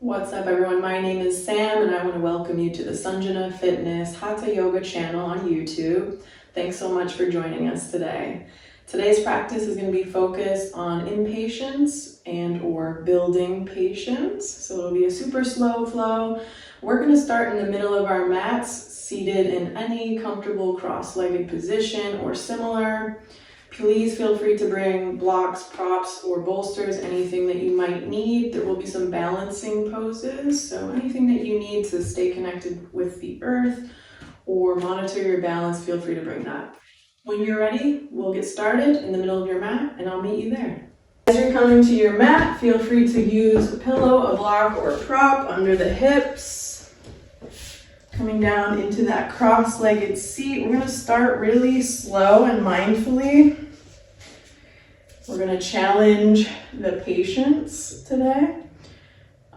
What's up everyone, my name is Sam and I want to welcome you to the Sanjana Fitness Hatha Yoga channel on YouTube. Thanks so much for joining us today. Today's practice is going to be focused on impatience and or building patience. So it'll be a super slow flow. We're going to start in the middle of our mats, seated in any comfortable cross-legged position or similar. Please feel free to bring blocks, props, or bolsters, anything that you might need. There will be some balancing poses, so anything that you need to stay connected with the earth or monitor your balance, feel free to bring that. When you're ready, we'll get started in the middle of your mat, and I'll meet you there. As you're coming to your mat, feel free to use a pillow, a block, or a prop under the hips. Coming down into that cross-legged seat, we're going to start really slow and mindfully. We're going to challenge the patience today.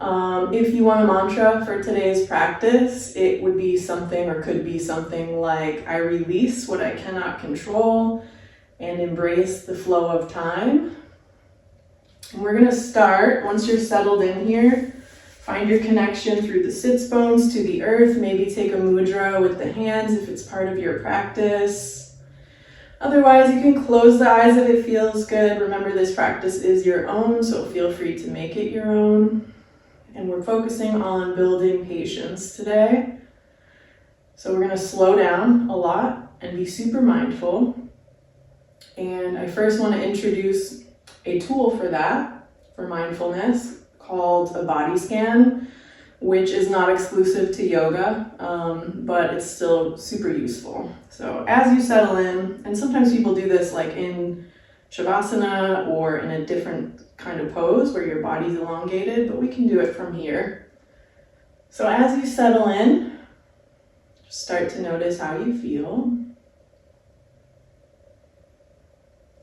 If you want a mantra for today's practice, it would be something or could be something like, I release what I cannot control and embrace the flow of time. And we're going to start, once you're settled in here, find your connection through the sits bones to the earth. Maybe take a mudra with the hands if it's part of your practice. Otherwise, you can close the eyes if it feels good. Remember, this practice is your own, so feel free to make it your own. And we're focusing on building patience today. So we're going to slow down a lot and be super mindful. And I first want to introduce a tool for that, for mindfulness, called a body scan, which is not exclusive to yoga, but it's still super useful. So as you settle in, and sometimes people do this like in Shavasana or in a different kind of pose where your body's elongated, but we can do it from here. So as you settle in, just start to notice how you feel.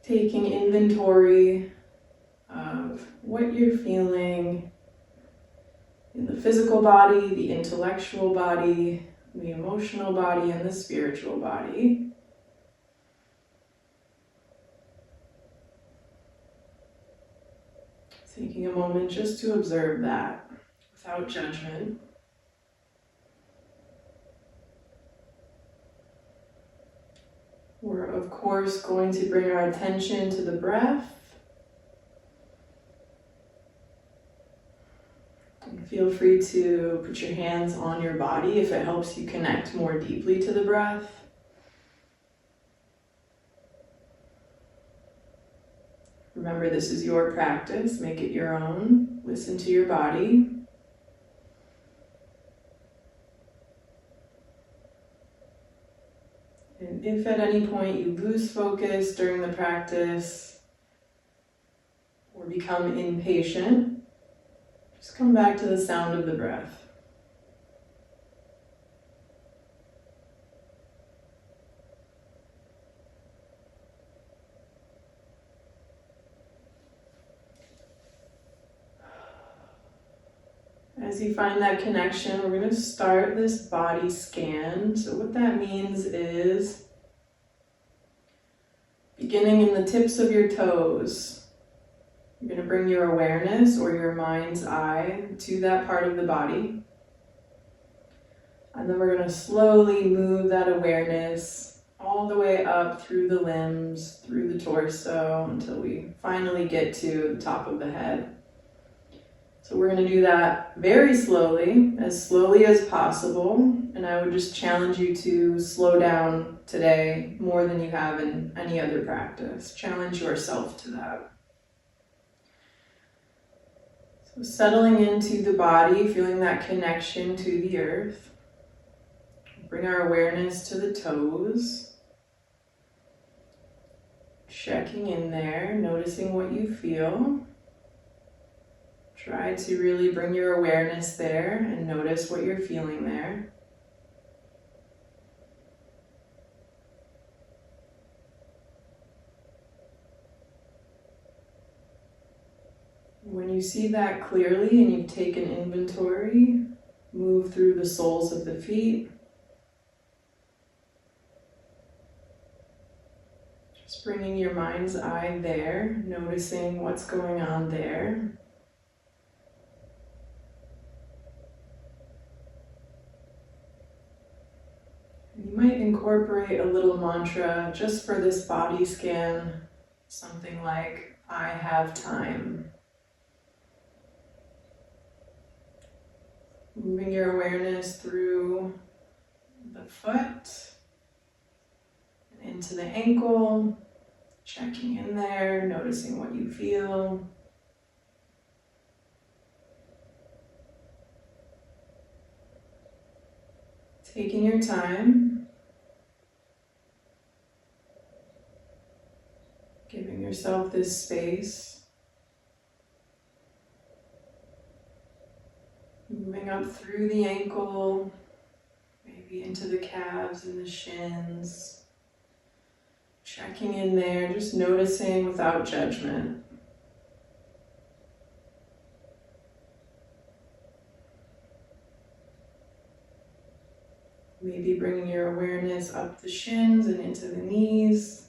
Taking inventory of what you're feeling in the physical body, the intellectual body, the emotional body, and the spiritual body. Taking a moment just to observe that without judgment. We're, of course, going to bring our attention to the breath. Feel free to put your hands on your body if it helps you connect more deeply to the breath. Remember, this is your practice. Make it your own. Listen to your body. And if at any point you lose focus during the practice or become impatient, just come back to the sound of the breath. As you find that connection, we're going to start this body scan. So what that means is beginning in the tips of your toes. You're going to bring your awareness or your mind's eye to that part of the body. And then we're going to slowly move that awareness all the way up through the limbs, through the torso, until we finally get to the top of the head. So we're going to do that very slowly as possible. And I would just challenge you to slow down today more than you have in any other practice. Challenge yourself to that. So settling into the body, feeling that connection to the earth. Bring our awareness to the toes. Checking in there, noticing what you feel. Try to really bring your awareness there and notice what you're feeling there. When you see that clearly and you've taken inventory, move through the soles of the feet. Just bringing your mind's eye there, noticing what's going on there. incorporate a little mantra just for this body scan, something like, I have time. Moving your awareness through the foot and into the ankle, checking in there, noticing what you feel. Taking your time, giving yourself this space, moving up through the ankle, maybe into the calves and the shins, checking in there, just noticing without judgment. Maybe bringing your awareness up the shins and into the knees.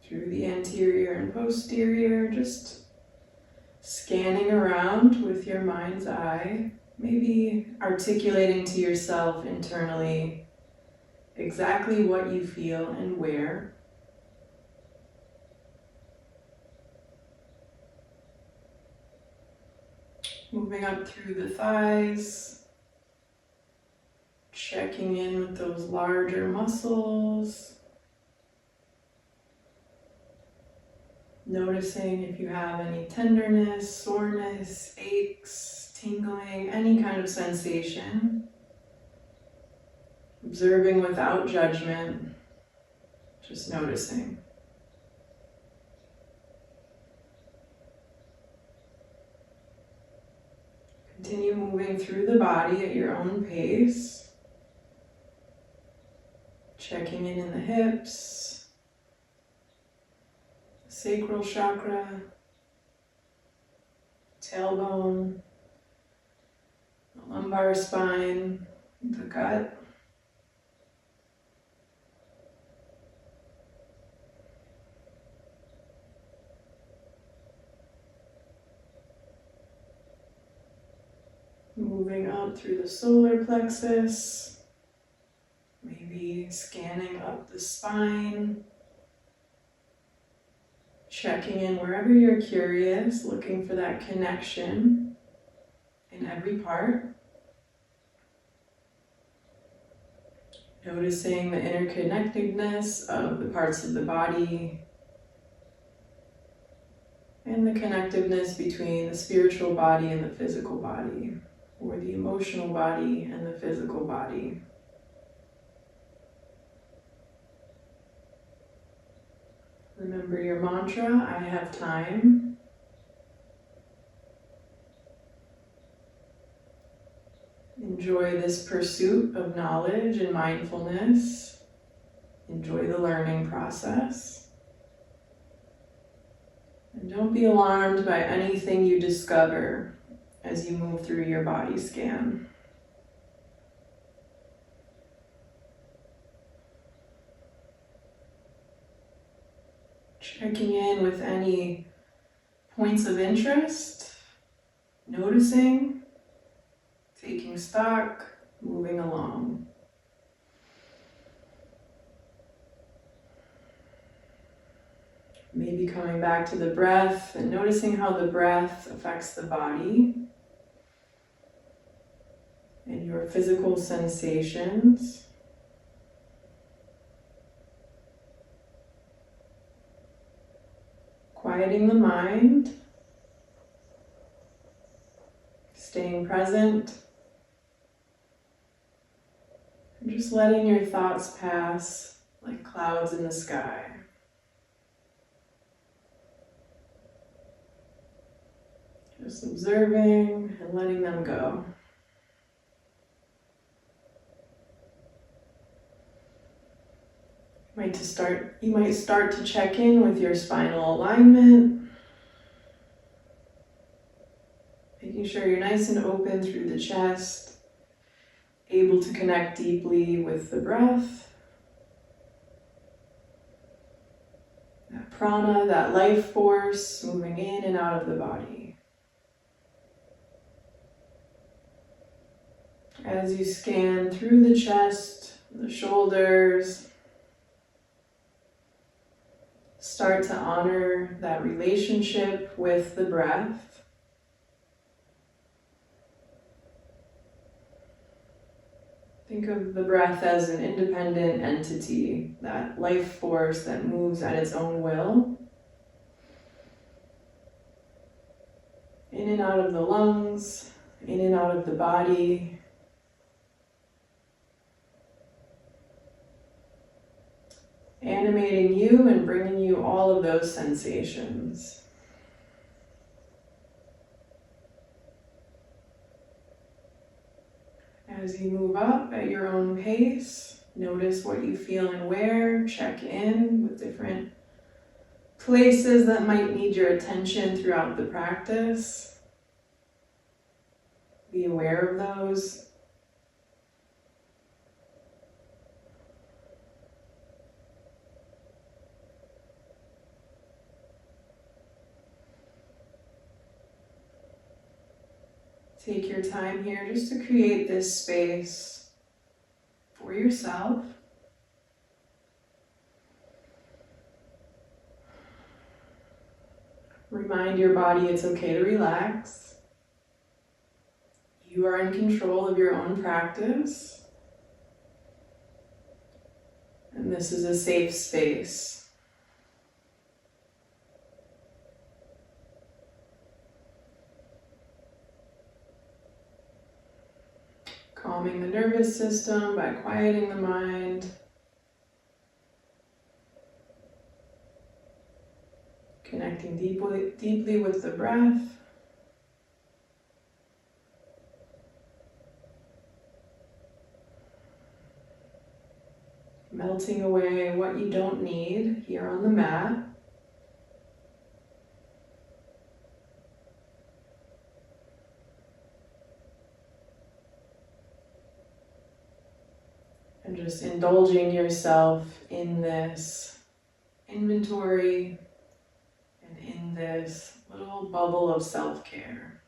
Through the anterior and posterior, just scanning around with your mind's eye, maybe articulating to yourself internally exactly what you feel and where. Moving up through the thighs, checking in with those larger muscles. Noticing if you have any tenderness, soreness, aches, tingling, any kind of sensation. Observing without judgment, just noticing. Continue moving through the body at your own pace. Checking in the hips, sacral chakra, tailbone, the lumbar spine, the gut. Moving up through the solar plexus, maybe scanning up the spine, checking in wherever you're curious, looking for that connection in every part. Noticing the interconnectedness of the parts of the body and the connectiveness between the spiritual body and the physical body, or the emotional body and the physical body. Remember your mantra, I have time. Enjoy this pursuit of knowledge and mindfulness. Enjoy the learning process. And don't be alarmed by anything you discover as you move through your body scan. Checking in with any points of interest, noticing, taking stock, moving along. Maybe coming back to the breath and noticing how the breath affects the body and your physical sensations. Quieting the mind, staying present, and just letting your thoughts pass like clouds in the sky. Just observing and letting them go. You might start to check in with your spinal alignment, making sure you're nice and open through the chest, able to connect deeply with the breath, that prana, that life force moving in and out of the body. As you scan through the chest, the shoulders, start to honor that relationship with the breath. Think of the breath as an independent entity, that life force that moves at its own will. In and out of the lungs, in and out of the body. Animating you and bringing you all of those sensations. As you move up at your own pace, notice what you feel and where. Check in with different places that might need your attention throughout the practice. Be aware of those. Take your time here just to create this space for yourself. Remind your body it's okay to relax. You are in control of your own practice. And this is a safe space. Calming the nervous system by quieting the mind. Connecting deeply with the breath. Melting away what you don't need here on the mat. And just indulging yourself in this inventory and in this little bubble of self-care.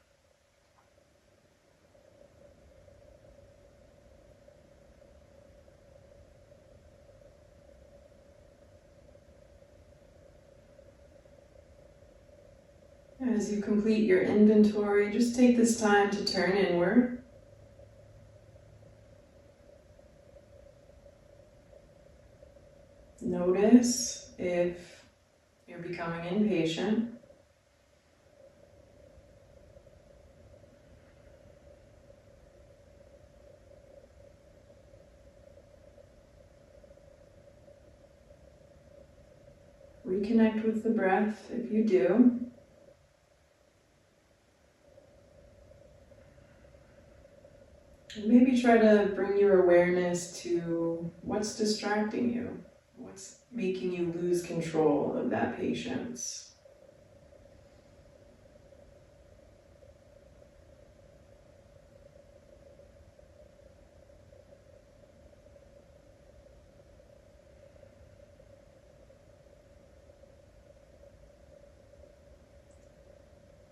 As you complete your inventory, just take this time to turn inward. Notice if you're becoming impatient. Reconnect with the breath if you do. And maybe try to bring your awareness to what's distracting you. What's making you lose control of that patience?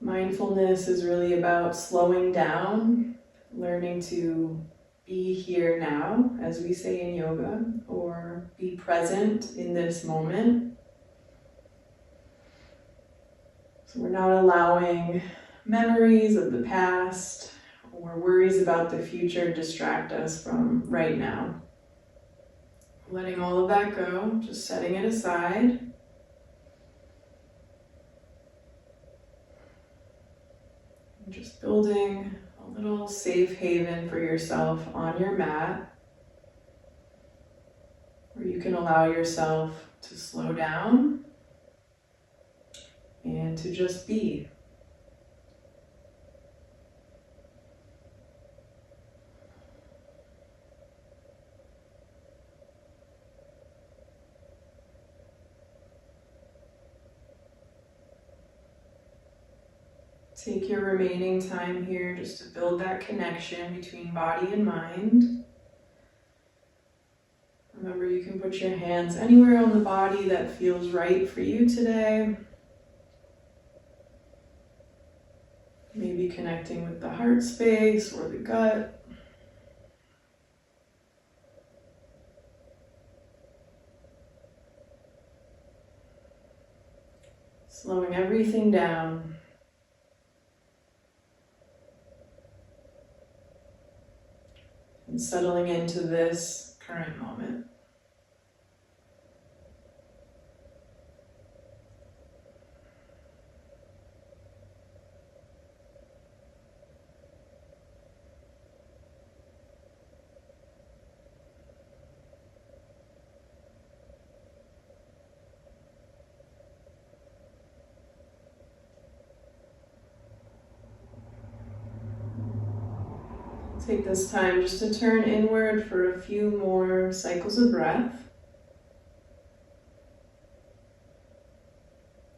Mindfulness is really about slowing down, learning to be here now, as we say in yoga, or be present in this moment. So we're not allowing memories of the past or worries about the future distract us from right now. Letting all of that go, just setting it aside. And just building a little safe haven for yourself on your mat, where you can allow yourself to slow down and to just be. Take your remaining time here just to build that connection between body and mind. Remember, you can put your hands anywhere on the body that feels right for you today. Maybe connecting with the heart space or the gut. Slowing everything down. And settling into this current moment. Take this time just to turn inward for a few more cycles of breath.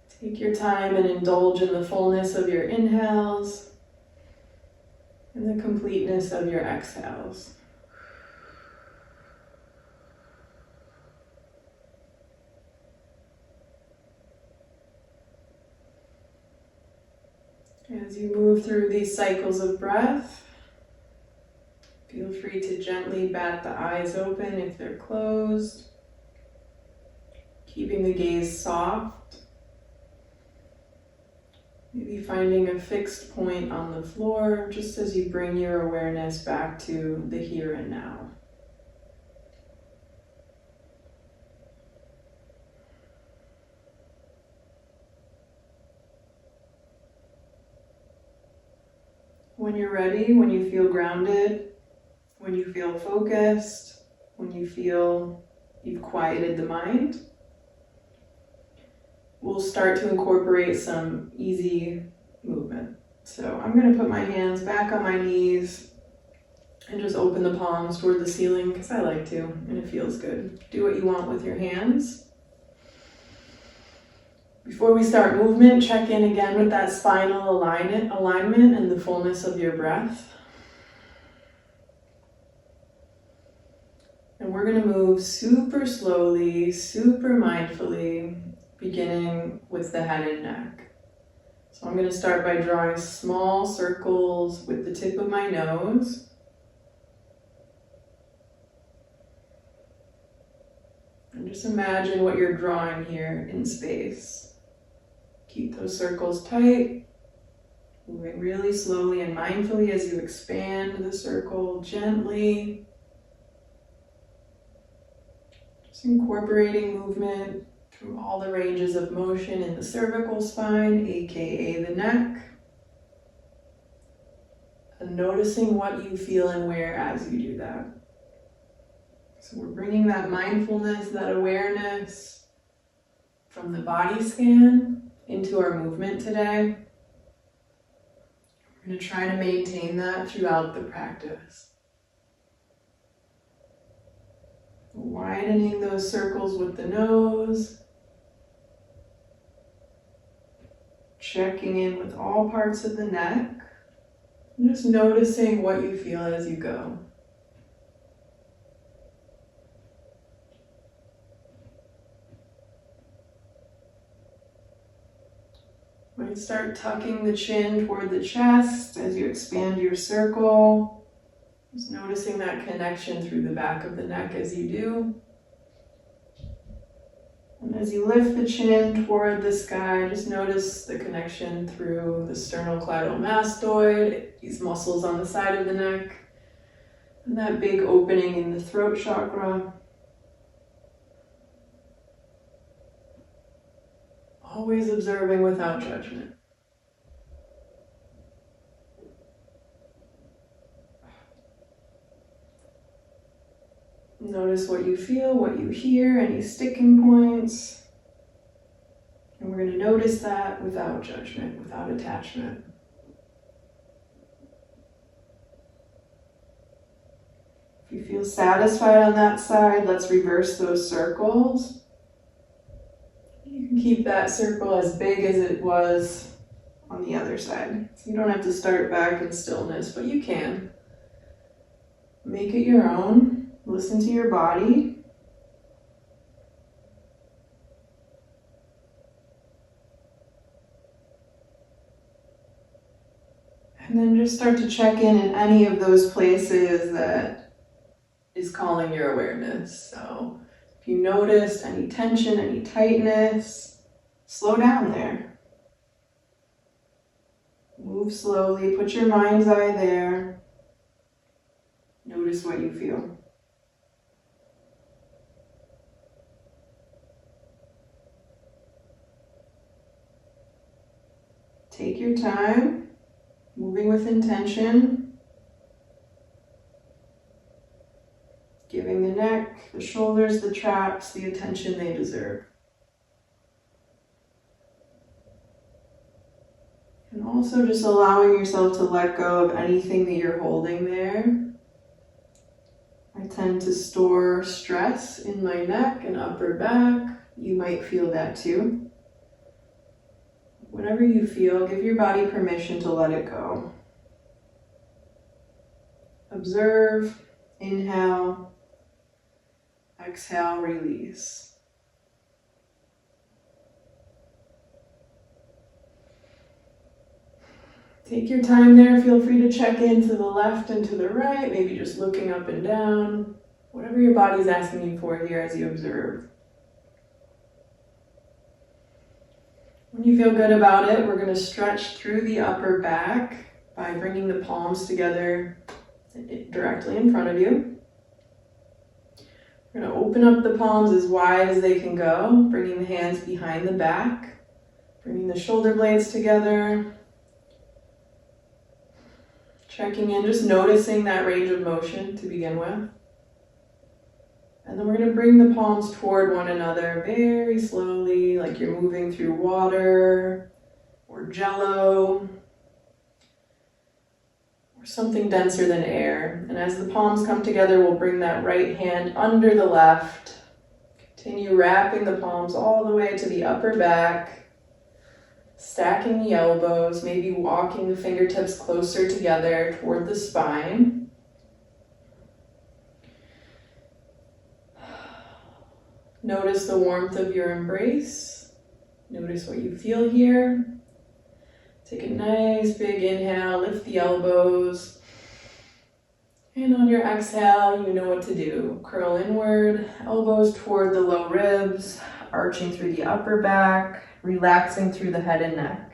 Take your time and indulge in the fullness of your inhales and the completeness of your exhales. As you move through these cycles of breath, feel free to gently bat the eyes open if they're closed, keeping the gaze soft. Maybe finding a fixed point on the floor just as you bring your awareness back to the here and now. When you're ready, when you feel grounded, when you feel focused, when you feel you've quieted the mind, we'll start to incorporate some easy movement. So I'm going to put my hands back on my knees and just open the palms toward the ceiling because I like to and it feels good. Do what you want with your hands. Before we start movement, check in again with that spinal alignment and the fullness of your breath. And we're going to move super slowly, super mindfully, beginning with the head and neck. So I'm going to start by drawing small circles with the tip of my nose. And just imagine what you're drawing here in space. Keep those circles tight, moving really slowly and mindfully as you expand the circle gently. Just incorporating movement through all the ranges of motion in the cervical spine, aka the neck. And noticing what you feel and where as you do that. So we're bringing that mindfulness, that awareness from the body scan into our movement today. We're going to try to maintain that throughout the practice. Widening those circles with the nose. Checking in with all parts of the neck. And just noticing what you feel as you go. Might start tucking the chin toward the chest as you expand your circle. Just noticing that connection through the back of the neck as you do. And as you lift the chin toward the sky, just notice the connection through the sternocleidomastoid, these muscles on the side of the neck, and that big opening in the throat chakra. Always observing without judgment. Notice what you feel, what you hear, any sticking points. And we're going to notice that without judgment, without attachment. If you feel satisfied on that side, let's reverse those circles. You can keep that circle as big as it was on the other side. So you don't have to start back in stillness, but you can. Make it your own. Listen to your body. And then just start to check in any of those places that is calling your awareness. So if you noticed any tension, any tightness, Slow down there. Move slowly, put your mind's eye there. Notice what you feel. Take your time, moving with intention, giving the neck, the shoulders, the traps the attention they deserve. And also just allowing yourself to let go of anything that you're holding there. I tend to store stress in my neck and upper back. You might feel that too. Whatever you feel, give your body permission to let it go. Observe, inhale, exhale, release. Take your time there. Feel free to check in to the left and to the right, maybe just looking up and down. Whatever your body's asking you for here as you observe. When you feel good about it, we're going to stretch through the upper back by bringing the palms together directly in front of you. We're going to open up the palms as wide as they can go, bringing the hands behind the back, bringing the shoulder blades together, checking in, just noticing that range of motion to begin with. And then we're going to bring the palms toward one another very slowly, like you're moving through water or jello or something denser than air. And as the palms come together, we'll bring that right hand under the left. Continue wrapping the palms all the way to the upper back, stacking the elbows, maybe walking the fingertips closer together toward the spine. Notice the warmth of your embrace. Notice what you feel here. Take a nice big inhale, lift the elbows. And on your exhale, you know what to do. Curl inward, elbows toward the low ribs, arching through the upper back, relaxing through the head and neck.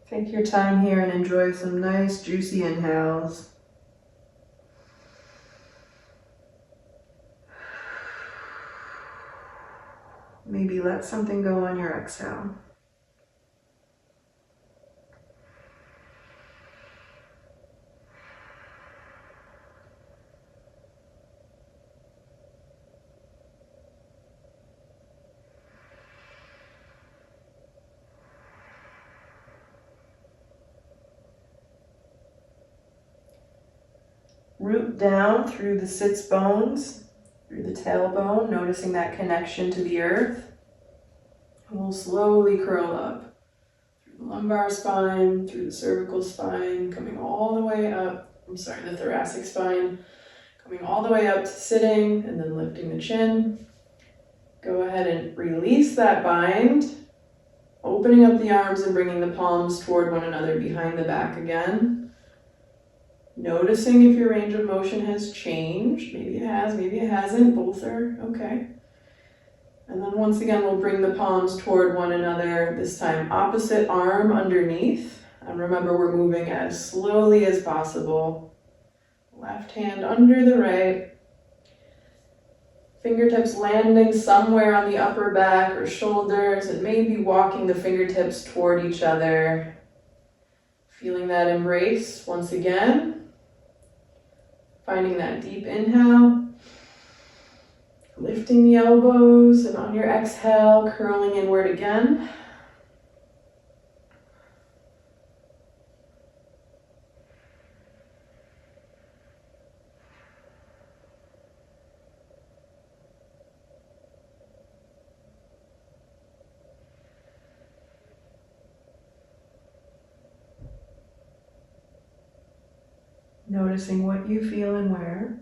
Take your time here and enjoy some nice juicy inhales. Maybe let something go on your exhale. Root down through the sits bones, through the tailbone, noticing that connection to the earth. And we'll slowly curl up through the lumbar spine, through the cervical spine, coming all the way up, the thoracic spine, coming all the way up to sitting and then lifting the chin. Go ahead and release that bind, opening up the arms and bringing the palms toward one another behind the back again. Noticing if your range of motion has changed. Maybe it has, maybe it hasn't. Both are okay. And then once again, we'll bring the palms toward one another, this time opposite arm underneath. And remember, we're moving as slowly as possible. Left hand under the right. Fingertips landing somewhere on the upper back or shoulders, and maybe walking the fingertips toward each other. Feeling that embrace once again. Finding that deep inhale. Lifting the elbows, and on your exhale, curling inward again. Noticing what you feel and where.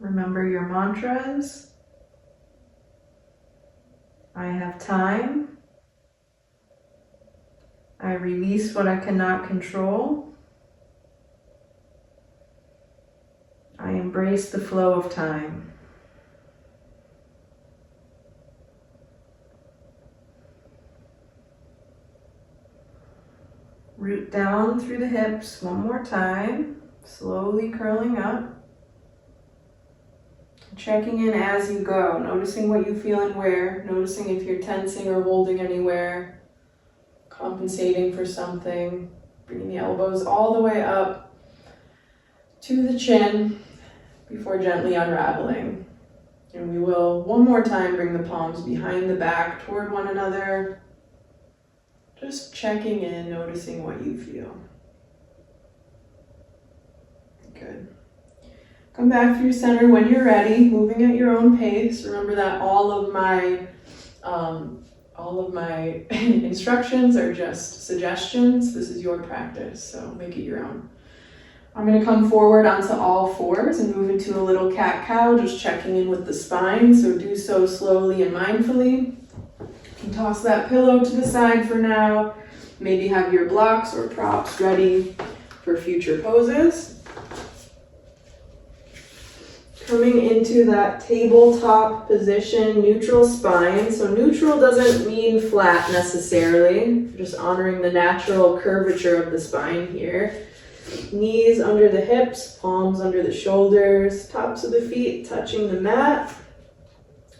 Remember your mantras. I have time. I release what I cannot control. I embrace the flow of time. Root down through the hips one more time, slowly curling up. Checking in as you go, noticing what you feel and where, noticing if you're tensing or holding anywhere, compensating for something, bringing the elbows all the way up to the chin before gently unraveling. And we will, one more time, bring the palms behind the back toward one another. Just checking in, noticing what you feel. Good. Come back through center when you're ready, moving at your own pace. Remember that all of my instructions are just suggestions. This is your practice, so make it your own. I'm going to come forward onto all fours and move into a little cat-cow, just checking in with the spine. So do so slowly and mindfully. You can toss that pillow to the side for now. Maybe have your blocks or props ready for future poses. Coming into that tabletop position, neutral spine. So neutral doesn't mean flat necessarily, just honoring the natural curvature of the spine here. Knees under the hips, palms under the shoulders, tops of the feet touching the mat.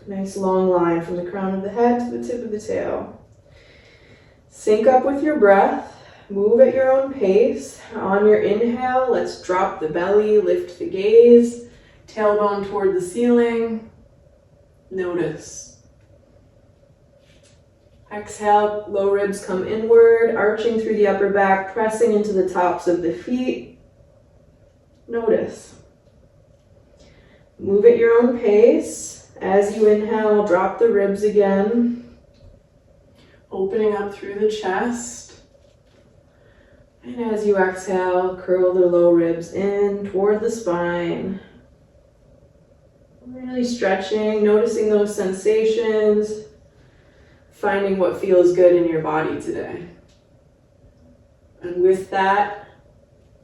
Nice long line from the crown of the head to the tip of the tail. Sync up with your breath. Move at your own pace. On your inhale, let's drop the belly, lift the gaze. Tailbone toward the ceiling. Notice. Exhale, low ribs come inward, arching through the upper back, pressing into the tops of the feet. Notice. Move at your own pace. As you inhale, drop the ribs again. Opening up through the chest. And as you exhale, curl the low ribs in toward the spine. Really stretching, noticing those sensations, finding what feels good in your body today. And with that,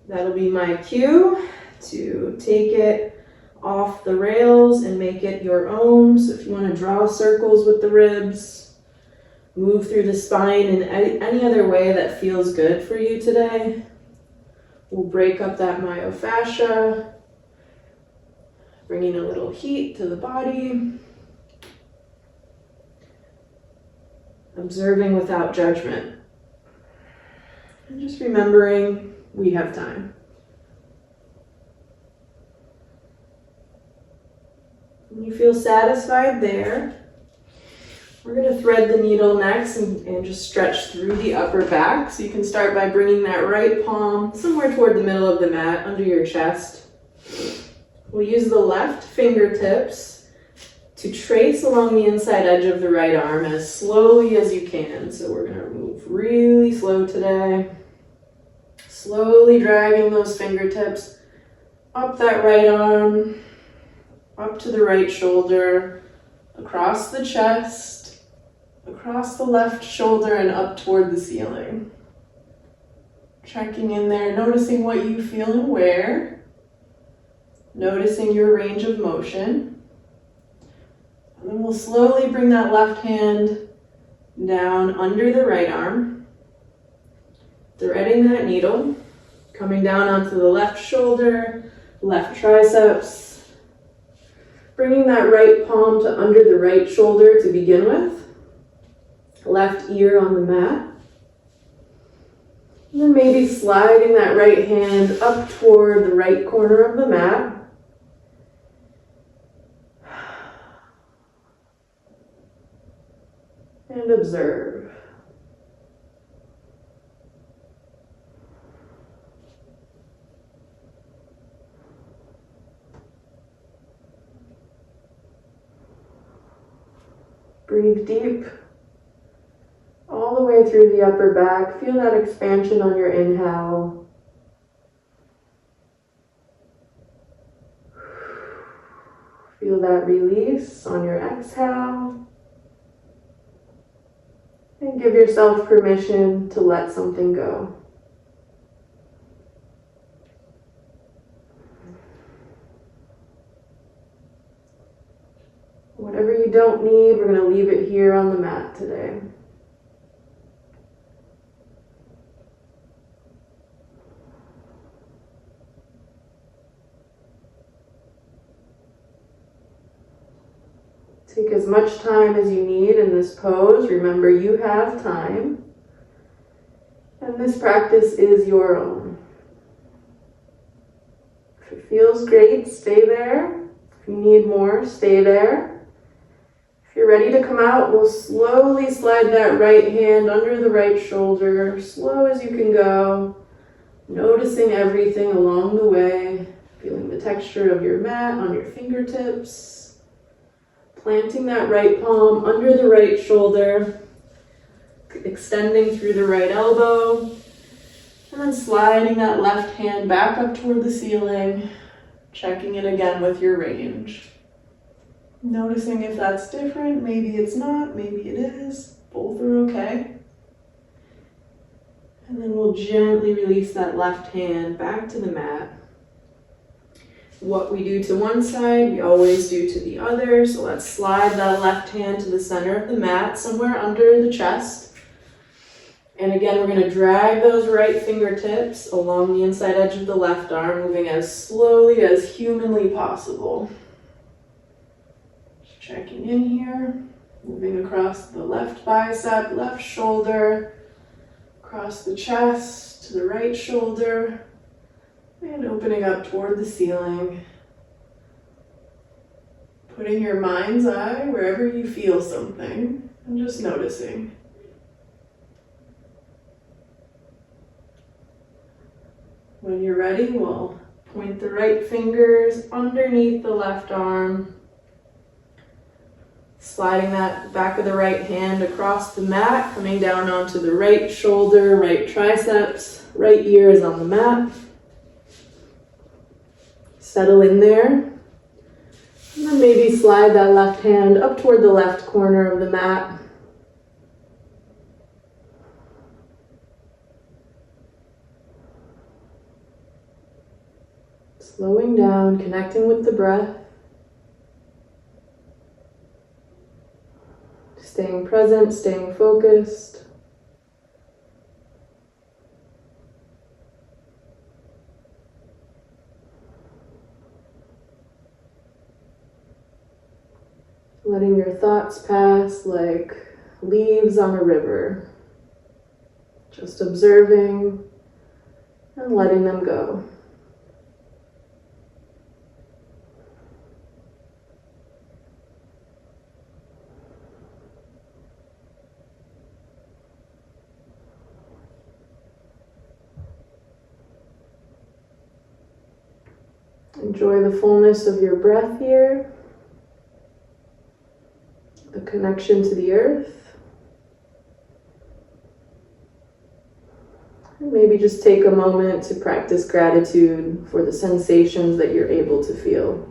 that'll be my cue to take it off the rails and make it your own. So if you want to draw circles with the ribs, move through the spine in any other way that feels good for you today. We'll break up that myofascia. Bringing a little heat to the body. Observing without judgment. And just remembering we have time. When you feel satisfied there, we're going to thread the needle next and just stretch through the upper back. So you can start by bringing that right palm somewhere toward the middle of the mat under your chest. We'll use the left fingertips to trace along the inside edge of the right arm as slowly as you can. So we're going to move really slow today. Slowly dragging those fingertips up that right arm, up to the right shoulder, across the chest, across the left shoulder, and up toward the ceiling. Checking in there, noticing what you feel and where. Noticing your range of motion. And then we'll slowly bring that left hand down under the right arm. Threading that needle. Coming down onto the left shoulder, left triceps. Bringing that right palm to under the right shoulder to begin with. Left ear on the mat. And then maybe sliding that right hand up toward the right corner of the mat. And observe. Breathe deep all the way through the upper back. Feel that expansion on your inhale. Feel that release on your exhale. And give yourself permission to let something go. Whatever you don't need, we're going to leave it here on the mat today. Take as much time as you need in this pose. Remember, you have time. And this practice is your own. If it feels great, stay there. If you need more, stay there. If you're ready to come out, we'll slowly slide that right hand under the right shoulder, slow as you can go, noticing everything along the way, feeling the texture of your mat on your fingertips. Planting that right palm under the right shoulder, extending through the right elbow, and then sliding that left hand back up toward the ceiling, checking it again with your range. Noticing if that's different, maybe it's not, maybe it is, both are okay. And then we'll gently release that left hand back to the mat. What we do to one side, we always do to the other. So let's slide that left hand to the center of the mat, somewhere under the chest. And again, we're going to drag those right fingertips along the inside edge of the left arm, moving as slowly as humanly possible. Just checking in here, moving across the left bicep, left shoulder, across the chest to the right shoulder. And opening up toward the ceiling. Putting your mind's eye wherever you feel something and just noticing. When you're ready, we'll point the right fingers underneath the left arm. Sliding that back of the right hand across the mat, coming down onto the right shoulder, right triceps, right ear is on the mat. Settle in there, and then maybe slide that left hand up toward the left corner of the mat. Slowing down, connecting with the breath. Staying present, staying focused. Letting your thoughts pass like leaves on a river. Just observing and letting them go. Enjoy the fullness of your breath here. The connection to the earth. And maybe just take a moment to practice gratitude for the sensations that you're able to feel.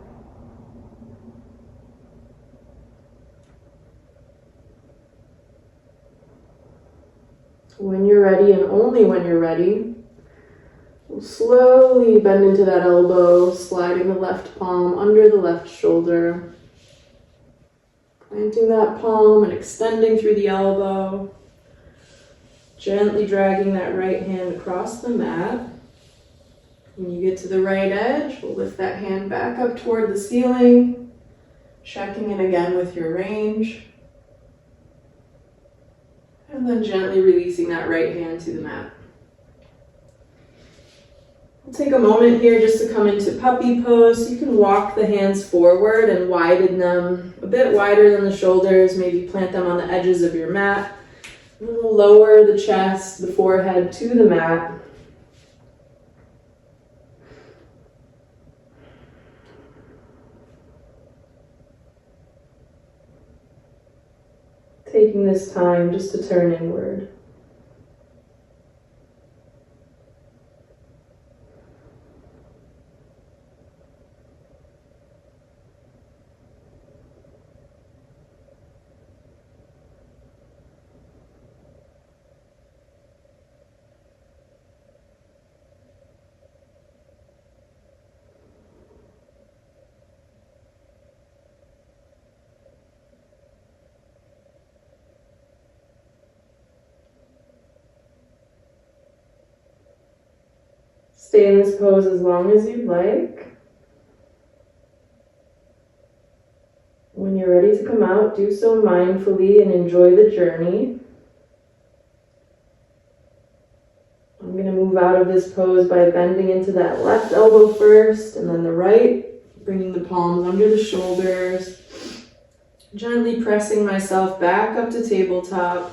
When you're ready, and only when you're ready, we'll slowly bend into that elbow, sliding the left palm under the left shoulder. Planting that palm and extending through the elbow. Gently dragging that right hand across the mat. When you get to the right edge, we'll lift that hand back up toward the ceiling. Checking in again with your range. And then gently releasing that right hand to the mat. We'll take a moment here just to come into puppy pose. You can walk the hands forward and widen them a bit wider than the shoulders. Maybe plant them on the edges of your mat. And then we'll lower the chest, the forehead to the mat. Taking this time just to turn inward. stay in this pose as long as you'd like. When you're ready to come out, do so mindfully and enjoy the journey. I'm going to move out of this pose by bending into that left elbow first and then the right, bringing the palms under the shoulders, gently pressing myself back up to tabletop.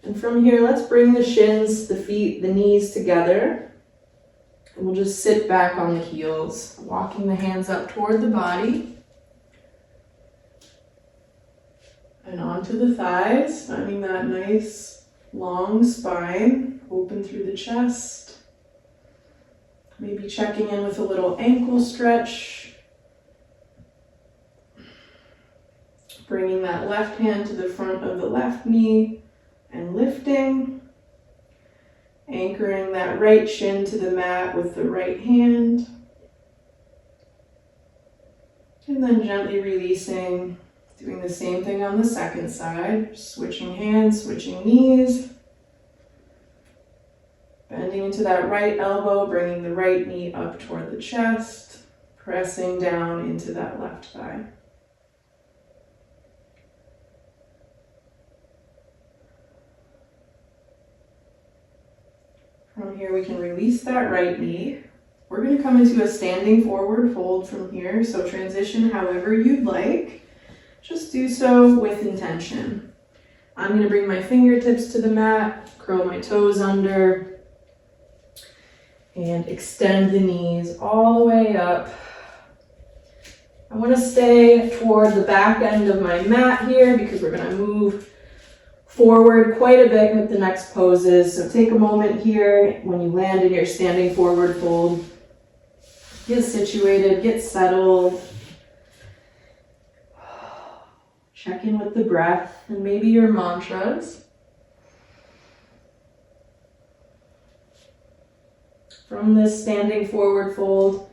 And from here, let's bring the shins, the feet, the knees together. And we'll just sit back on the heels, walking the hands up toward the body. And onto the thighs, finding that nice long spine, open through the chest. Maybe checking in with a little ankle stretch. Bringing that left hand to the front of the left knee and lifting. Anchoring that right shin to the mat with the right hand. And then gently releasing. Doing the same thing on the second side, switching hands, switching knees. Bending into that right elbow, bringing the right knee up toward the chest, pressing down into that left thigh. From here, we can release that right knee. We're going to come into a standing forward fold from here, so transition however you'd like. Just do so with intention. I'm going to bring my fingertips to the mat, curl my toes under, and extend the knees all the way up. I want to stay toward the back end of my mat here because we're going to move forward quite a bit with the next poses. So take a moment here when you land in your standing forward fold. Get situated, get settled. Check in with the breath and maybe your mantras. From this standing forward fold,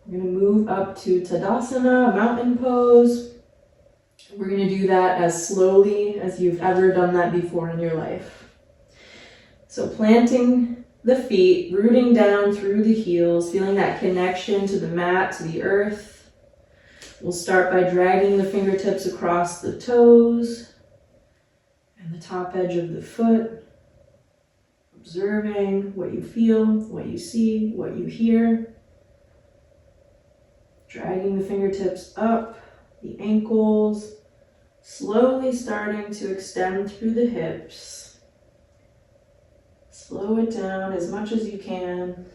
we're going to move up to Tadasana, mountain pose. We're going to do that as slowly as you've ever done that before in your life. So planting the feet, rooting down through the heels, feeling that connection to the mat, to the earth. We'll start by dragging the fingertips across the toes and the top edge of the foot, observing what you feel, what you see, what you hear. Dragging the fingertips up, the ankles, slowly starting to extend through the hips. Slow it down as much as you can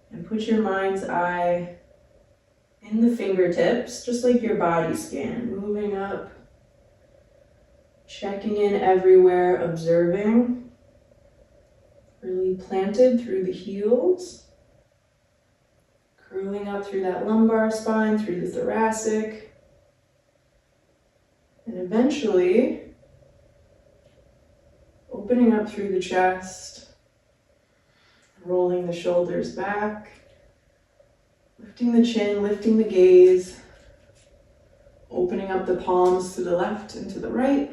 and put your mind's eye in the fingertips, just like your body scan, moving up, checking in everywhere, observing, really planted through the heels, curling up through that lumbar spine, through the thoracic, and eventually opening up through the chest, rolling the shoulders back, lifting the chin, lifting the gaze, opening up the palms to the left and to the right.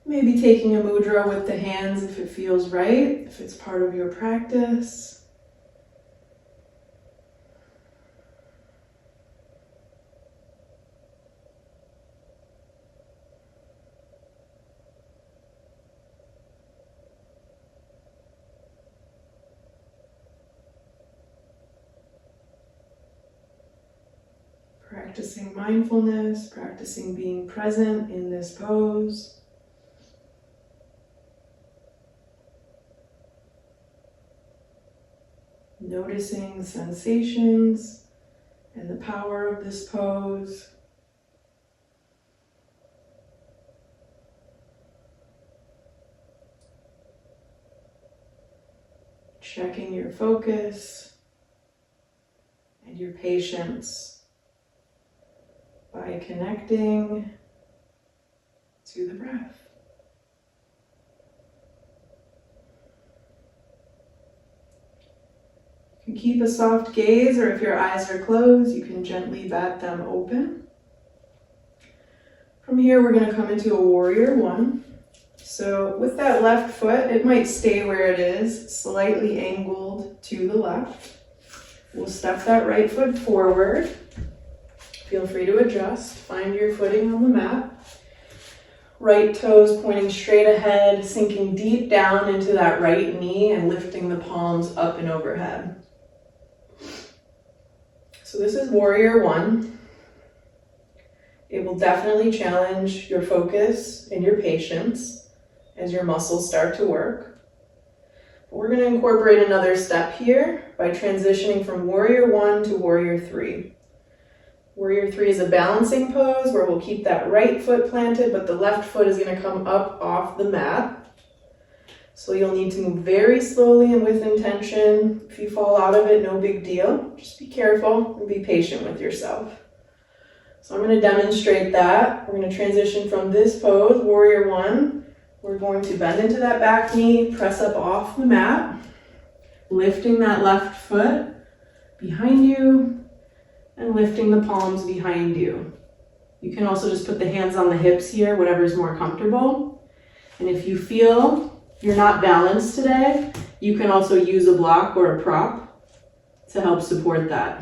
Maybe taking a mudra with the hands if it feels right, if it's part of your practice. Practicing mindfulness, practicing being present in this pose. Noticing the sensations and the power of this pose. Checking your focus and your patience by connecting to the breath. You can keep a soft gaze, or if your eyes are closed, you can gently bat them open. From here, we're going to come into a warrior one. So with that left foot, it might stay where it is, slightly angled to the left. We'll step that right foot forward. Feel free to adjust. Find your footing on the mat. Right toes pointing straight ahead, sinking deep down into that right knee and lifting the palms up and overhead. So this is warrior one. It will definitely challenge your focus and your patience as your muscles start to work. But we're going to incorporate another step here by transitioning from warrior one to warrior three. Warrior three is a balancing pose where we'll keep that right foot planted, but the left foot is going to come up off the mat. So you'll need to move very slowly and with intention. If you fall out of it, no big deal. Just be careful and be patient with yourself. So I'm going to demonstrate that. We're going to transition from this pose, warrior one. We're going to bend into that back knee, press up off the mat, lifting that left foot behind you, and lifting the palms behind you. You can also just put the hands on the hips here, whatever's more comfortable. And if you feel you're not balanced today, you can also use a block or a prop to help support that.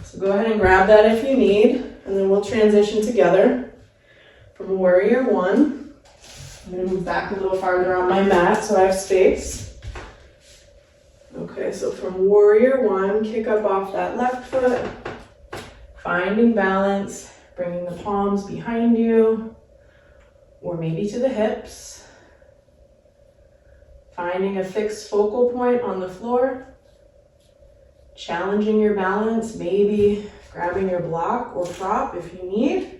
So go ahead and grab that if you need, and then we'll transition together from warrior one. I'm going to move back a little farther on my mat so I have space. Okay, so from warrior one, kick up off that left foot, finding balance, bringing the palms behind you, or maybe to the hips, finding a fixed focal point on the floor, challenging your balance, maybe grabbing your block or prop if you need.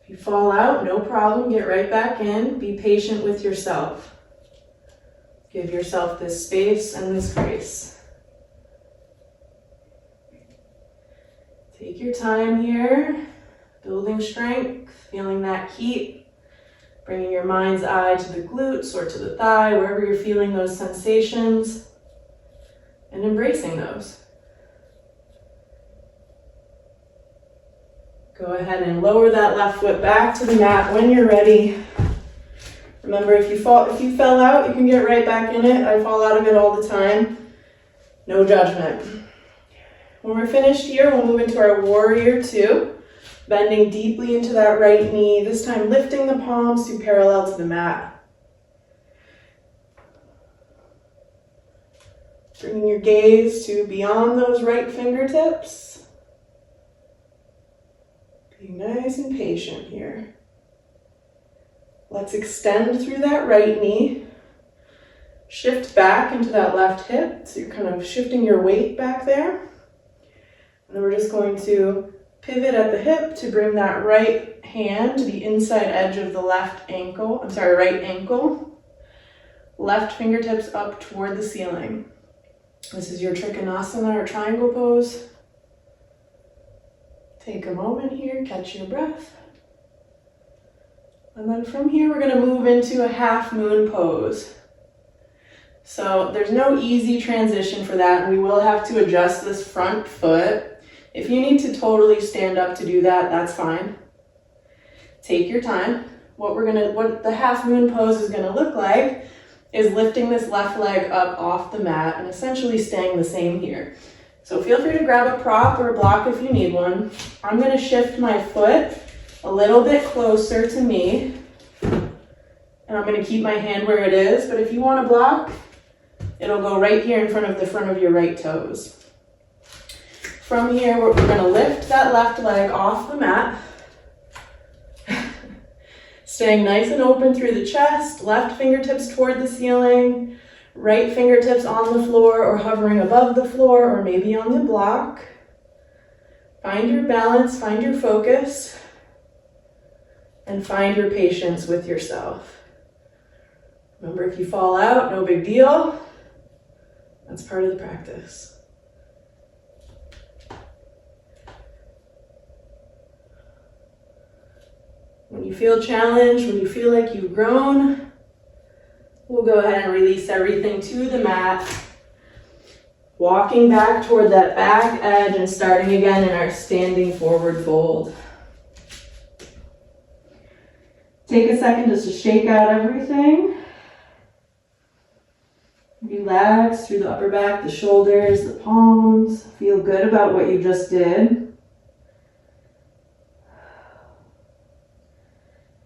If you fall out, no problem, get right back in, be patient with yourself. Give yourself this space and this grace. Take your time here, building strength, feeling that heat, bringing your mind's eye to the glutes or to the thigh, wherever you're feeling those sensations, and embracing those. Go ahead and lower that left foot back to the mat when you're ready. Remember, if you fell out, you can get right back in it. I fall out of it all the time. No judgment. When we're finished here, we'll move into our warrior two, bending deeply into that right knee, this time lifting the palms to parallel to the mat. Bringing your gaze to beyond those right fingertips. Be nice and patient here. Let's extend through that right knee. Shift back into that left hip. So you're kind of shifting your weight back there. And then we're just going to pivot at the hip to bring that right hand to the inside edge of the right ankle. Left fingertips up toward the ceiling. This is your Trikonasana or triangle pose. Take a moment here, catch your breath. And then from here, we're going to move into a half moon pose. So there's no easy transition for that. We will have to adjust this front foot. If you need to totally stand up to do that, that's fine. Take your time. What the half moon pose is going to look like is lifting this left leg up off the mat and essentially staying the same here. So feel free to grab a prop or a block if you need one. I'm going to shift my foot a little bit closer to me, and I'm going to keep my hand where it is, but if you want a block, it'll go right here in front of your right toes. From here, we're going to lift that left leg off the mat, staying nice and open through the chest, left fingertips toward the ceiling, right fingertips on the floor or hovering above the floor or maybe on the block. Find your balance, find your focus, and find your patience with yourself. Remember, if you fall out, no big deal. That's part of the practice. When you feel challenged, when you feel like you've grown, we'll go ahead and release everything to the mat. Walking back toward that back edge and starting again in our standing forward fold. take a second just to shake out everything. Relax through the upper back, the shoulders, the palms. Feel good about what you just did.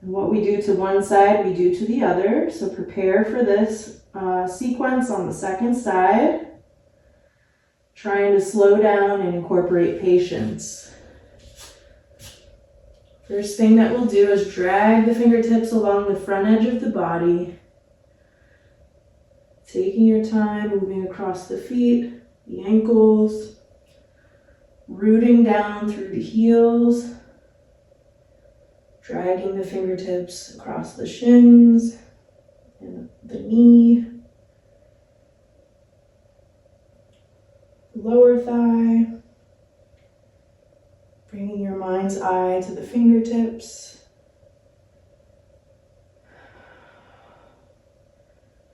And what we do to one side, we do to the other. So prepare for this sequence on the second side. Trying to slow down and incorporate patience. First thing that we'll do is drag the fingertips along the front edge of the body. Taking your time, moving across the feet, the ankles, rooting down through the heels, dragging the fingertips across the shins and the knee, lower thigh, bringing your mind's eye to the fingertips.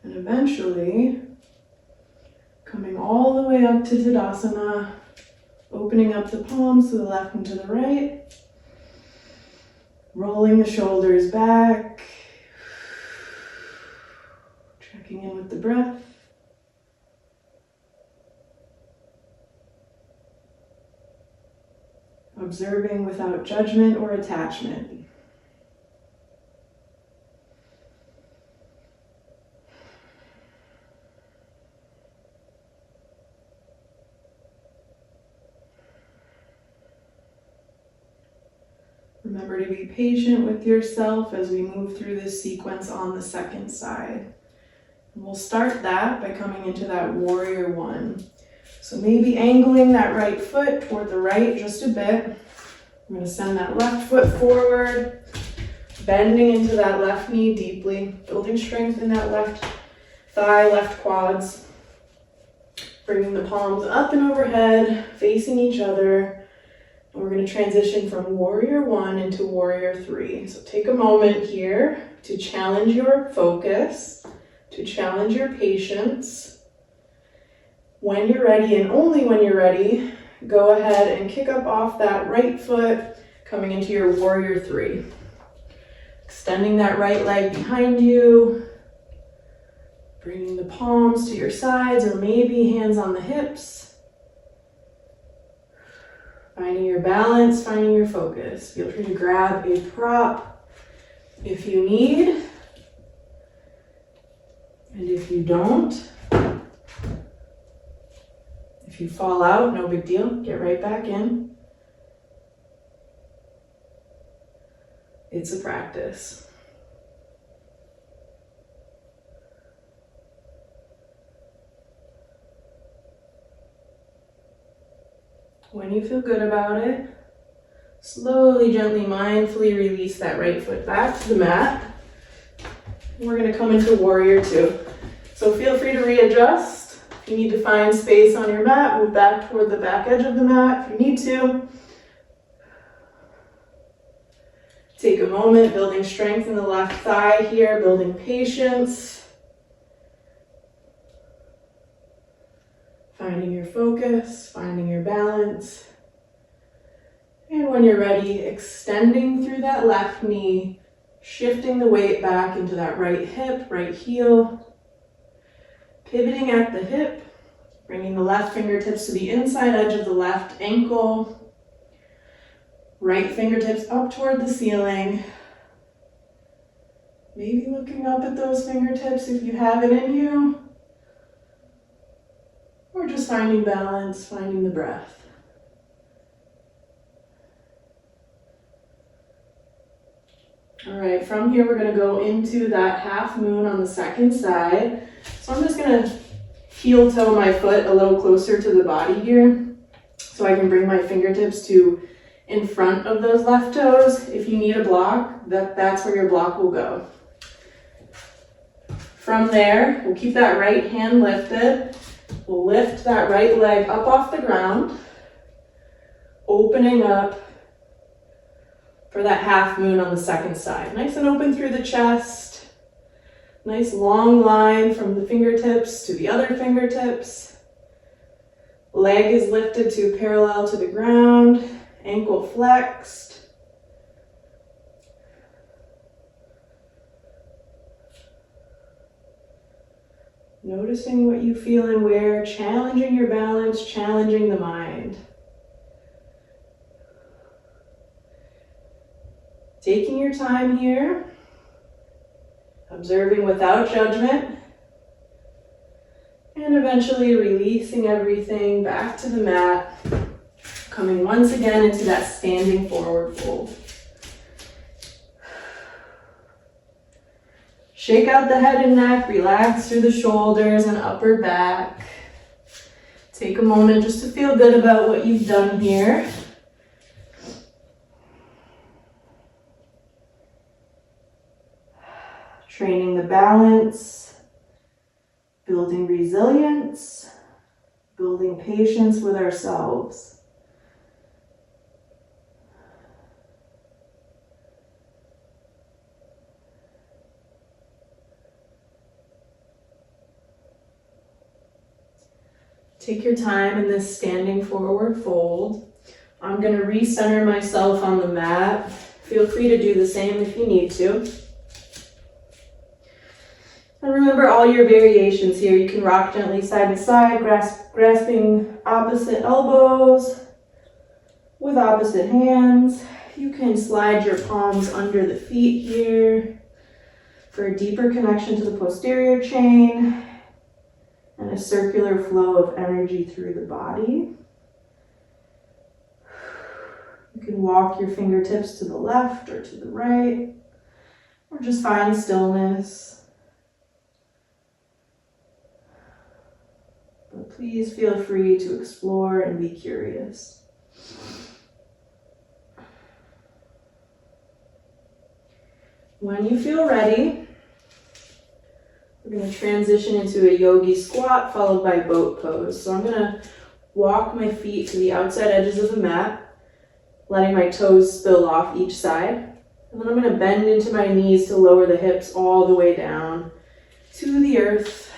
And eventually, coming all the way up to Tadasana, opening up the palms to the left and to the right, rolling the shoulders back, checking in with the breath. Observing without judgment or attachment. Remember to be patient with yourself as we move through this sequence on the second side. And we'll start that by coming into that warrior one. So maybe angling that right foot toward the right just a bit. I'm going to send that left foot forward, bending into that left knee deeply, building strength in that left thigh, left quads. Bringing the palms up and overhead, facing each other. And we're going to transition from warrior one into warrior three. So take a moment here to challenge your focus, to challenge your patience. When you're ready, and only when you're ready, go ahead and kick up off that right foot, coming into your warrior three. Extending that right leg behind you, bringing the palms to your sides or maybe hands on the hips. Finding your balance, finding your focus. Feel free to grab a prop if you need. And if you don't, if you fall out, no big deal. Get right back in. It's a practice. When you feel good about it, slowly, gently, mindfully release that right foot back to the mat. We're going to come into warrior two. So feel free to readjust. If you need to find space on your mat, move back toward the back edge of the mat if you need to. Take a moment, building strength in the left thigh here, building patience. Finding your focus, finding your balance. And when you're ready, extending through that left knee, shifting the weight back into that right hip, right heel. Pivoting at the hip, bringing the left fingertips to the inside edge of the left ankle. Right fingertips up toward the ceiling. Maybe looking up at those fingertips if you have it in you. Or just finding balance, finding the breath. All right, from here we're going to go into that half moon on the second side. So I'm just going to heel toe my foot a little closer to the body here so I can bring my fingertips to in front of those left toes. If you need a block, that's where your block will go. From there, we'll keep that right hand lifted. We'll lift that right leg up off the ground, opening up for that half moon on the second side. Nice and open through the chest. Nice long line from the fingertips to the other fingertips. Leg is lifted to parallel to the ground, ankle flexed. Noticing what you feel and where, challenging your balance, challenging the mind. Taking your time here, observing without judgment, and eventually releasing everything back to the mat, coming once again into that standing forward fold. Shake out the head and neck, relax through the shoulders and upper back. Take a moment just to feel good about what you've done here. Training the balance, building resilience, building patience with ourselves. Take your time in this standing forward fold. I'm going to recenter myself on the mat. Feel free to do the same if you need to. And remember all your variations here. You can rock gently side to side, grasping opposite elbows with opposite hands. You can slide your palms under the feet here for a deeper connection to the posterior chain and a circular flow of energy through the body. You can walk your fingertips to the left or to the right, or just find stillness. But please feel free to explore and be curious. When you feel ready, we're going to transition into a yogi squat followed by boat pose. So I'm going to walk my feet to the outside edges of the mat, letting my toes spill off each side. And then I'm going to bend into my knees to lower the hips all the way down to the earth,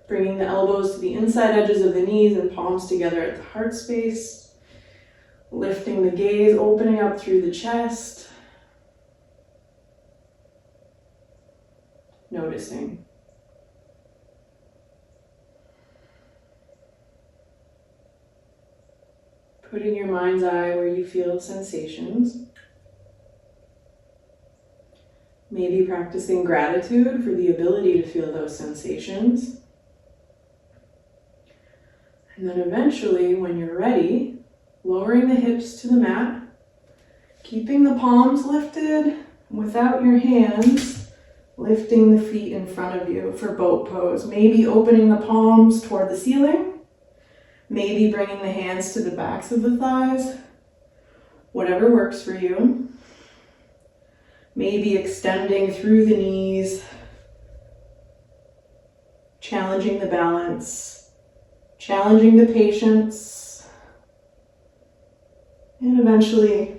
bringing the elbows to the inside edges of the knees and palms together at the heart space, lifting the gaze, opening up through the chest, noticing. Putting your mind's eye where you feel sensations. Maybe practicing gratitude for the ability to feel those sensations. And then eventually, when you're ready, lowering the hips to the mat, keeping the palms lifted without your hands, lifting the feet in front of you for boat pose. Maybe opening the palms toward the ceiling, maybe bringing the hands to the backs of the thighs, whatever works for you. Maybe extending through the knees, challenging the balance, challenging the patience, and eventually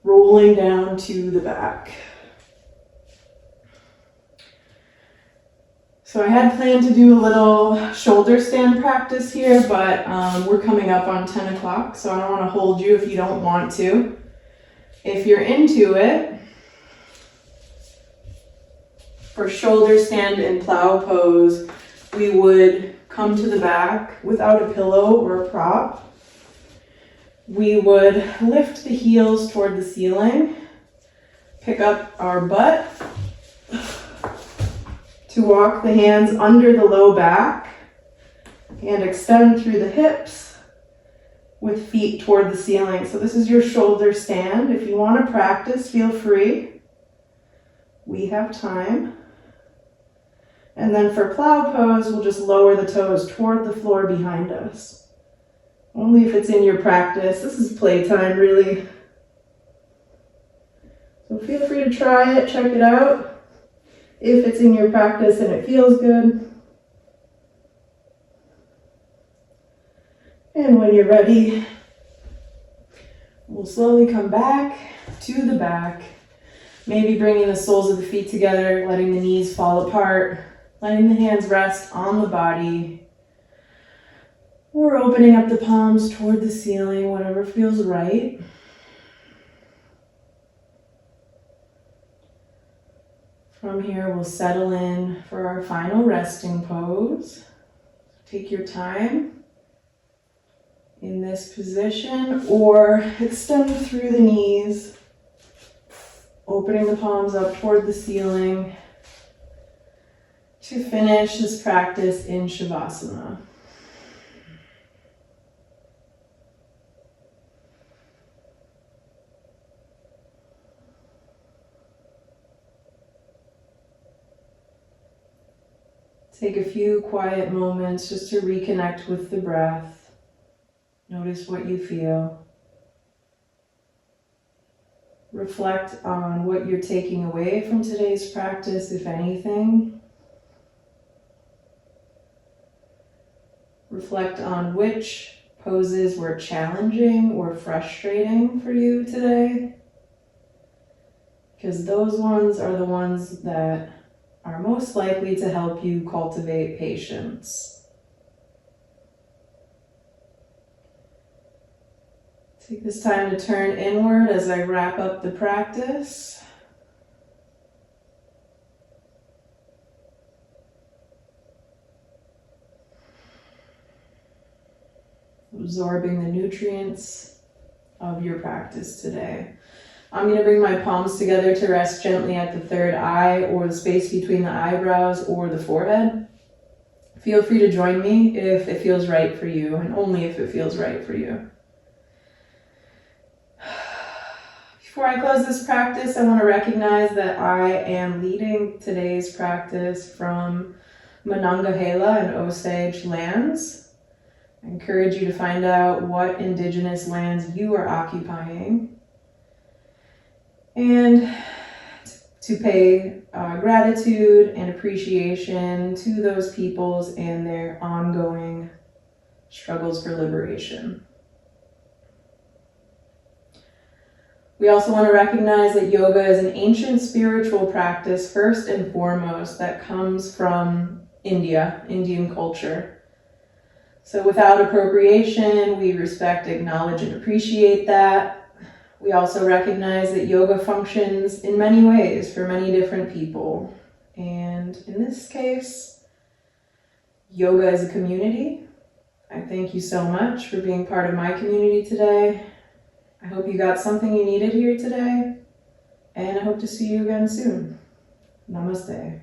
rolling down to the back. So I had planned to do a little shoulder stand practice here, but we're coming up on 10 o'clock, so I don't want to hold you if you don't want to. If you're into it, for shoulder stand and plow pose, we would come to the back without a pillow or a prop. We would lift the heels toward the ceiling, pick up our butt, to walk the hands under the low back and extend through the hips with feet toward the ceiling. So this is your shoulder stand. If you want to practice, feel free. We have time. And then for plow pose, we'll just lower the toes toward the floor behind us. Only if it's in your practice. This is playtime, really. So feel free to try it, check it out. If it's in your practice and it feels good. And when you're ready, we'll slowly come back to the back. Maybe bringing the soles of the feet together, letting the knees fall apart, letting the hands rest on the body, or opening up the palms toward the ceiling, whatever feels right. From here, we'll settle in for our final resting pose. Take your time in this position, or extend through the knees, opening the palms up toward the ceiling to finish this practice in Shavasana. Take a few quiet moments just to reconnect with the breath. Notice what you feel. Reflect on what you're taking away from today's practice, if anything. Reflect on which poses were challenging or frustrating for you today, because those ones are the ones that are most likely to help you cultivate patience. Take this time to turn inward as I wrap up the practice. Absorbing the nutrients of your practice today. I'm going to bring my palms together to rest gently at the third eye, or the space between the eyebrows or the forehead. Feel free to join me if it feels right for you, and only if it feels right for you. Before I close this practice, I want to recognize that I am leading today's practice from Monongahela and Osage lands. I encourage you to find out what indigenous lands you are occupying, and to pay gratitude and appreciation to those peoples and their ongoing struggles for liberation. We also want to recognize that yoga is an ancient spiritual practice, first and foremost, that comes from Indian culture. So without appropriation, we respect, acknowledge, and appreciate that. We also recognize that yoga functions in many ways for many different people. And in this case, yoga is a community. I thank you so much for being part of my community today. I hope you got something you needed here today, and I hope to see you again soon. Namaste.